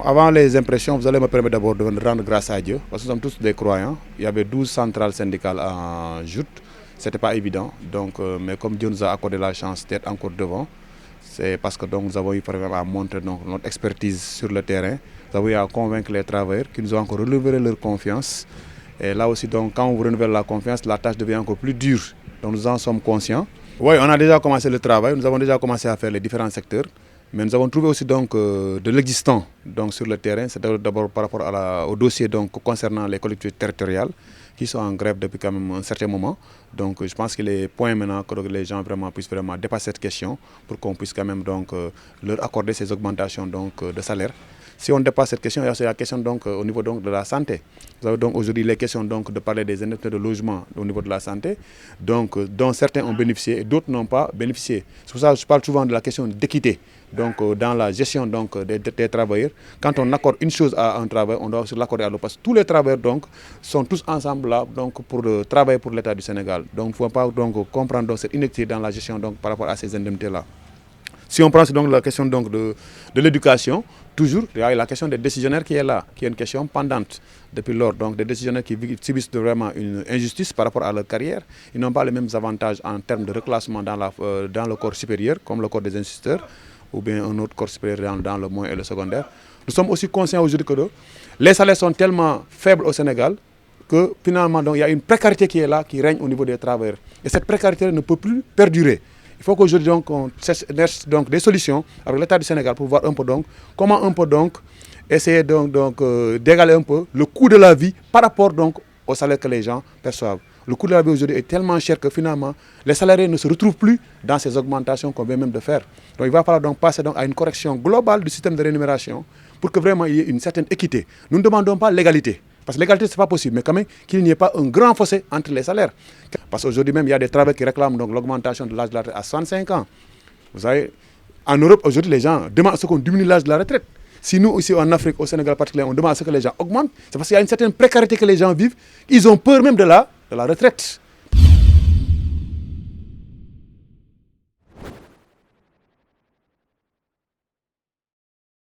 avant les impressions, vous allez me permettre d'abord de rendre grâce à Dieu, parce que nous sommes tous des croyants. Il y avait 12 centrales syndicales en joute, ce n'était pas évident. Donc, mais comme Dieu nous a accordé la chance d'être encore devant, c'est parce que donc, nous avons eu à montrer donc, notre expertise sur le terrain. Nous avons eu à convaincre les travailleurs qui nous ont encore relevé leur confiance. Et là aussi, donc, quand on vous renouvelle la confiance, la tâche devient encore plus dure. Donc nous en sommes conscients. Oui, on a déjà commencé le travail, nous avons déjà commencé à faire les différents secteurs. Mais nous avons trouvé aussi donc, de l'existant donc, sur le terrain. C'est d'abord par rapport au dossier donc, concernant les collectivités territoriales qui sont en grève depuis quand même un certain moment. Donc je pense qu'il est point maintenant que les gens vraiment puissent vraiment dépasser cette question pour qu'on puisse quand même donc, leur accorder ces augmentations donc, de salaire. Si on dépasse cette question, il y a la question donc, au niveau donc, de la santé. Vous avez donc aujourd'hui les questions donc, de parler des indemnités de logement au niveau de la santé, donc, dont certains ont bénéficié et d'autres n'ont pas bénéficié. C'est pour ça que je parle souvent de la question d'équité. Donc, dans la gestion donc, des travailleurs, quand on accorde une chose à un travailleur, on doit aussi l'accorder à l'autre. Parce que tous les travailleurs donc, sont tous ensemble là donc, pour travailler pour l'État du Sénégal. Donc, il ne faut pas donc, comprendre donc, cette inéquité dans la gestion donc, par rapport à ces indemnités-là. Si on prend donc la question donc, de l'éducation, toujours, il y a la question des décisionnaires qui est là, qui est une question pendante depuis lors. Donc des décisionnaires qui subissent vraiment une injustice par rapport à leur carrière. Ils n'ont pas les mêmes avantages en termes de reclassement dans le corps supérieur, comme le corps des instituteurs, ou bien un autre corps supérieur dans le moyen et le secondaire. Nous sommes aussi conscients aujourd'hui que les salaires sont tellement faibles au Sénégal que finalement donc, il y a une précarité qui est là, qui règne au niveau des travailleurs. Et cette précarité ne peut plus perdurer. Il faut qu'aujourd'hui on cherche donc des solutions avec l'État du Sénégal pour voir un peu donc comment un peu donc essayer donc d'égaler un peu le coût de la vie par rapport donc au salaire que les gens perçoivent. Le coût de la vie aujourd'hui est tellement cher que finalement les salariés ne se retrouvent plus dans ces augmentations qu'on vient même de faire. Donc il va falloir donc passer donc à une correction globale du système de rémunération pour que vraiment il y ait une certaine équité. Nous ne demandons pas l'égalité. Parce que l'égalité, ce n'est pas possible, mais quand même qu'il n'y ait pas un grand fossé entre les salaires. Parce qu'aujourd'hui même, il y a des travailleurs qui réclament l'augmentation de l'âge de la retraite à 65 ans. Vous savez, en Europe, aujourd'hui, les gens demandent à ce qu'on diminue l'âge de la retraite. Si nous, ici en Afrique, au Sénégal particulièrement, on demande à ce que les gens augmentent, c'est parce qu'il y a une certaine précarité que les gens vivent. Ils ont peur même de la retraite.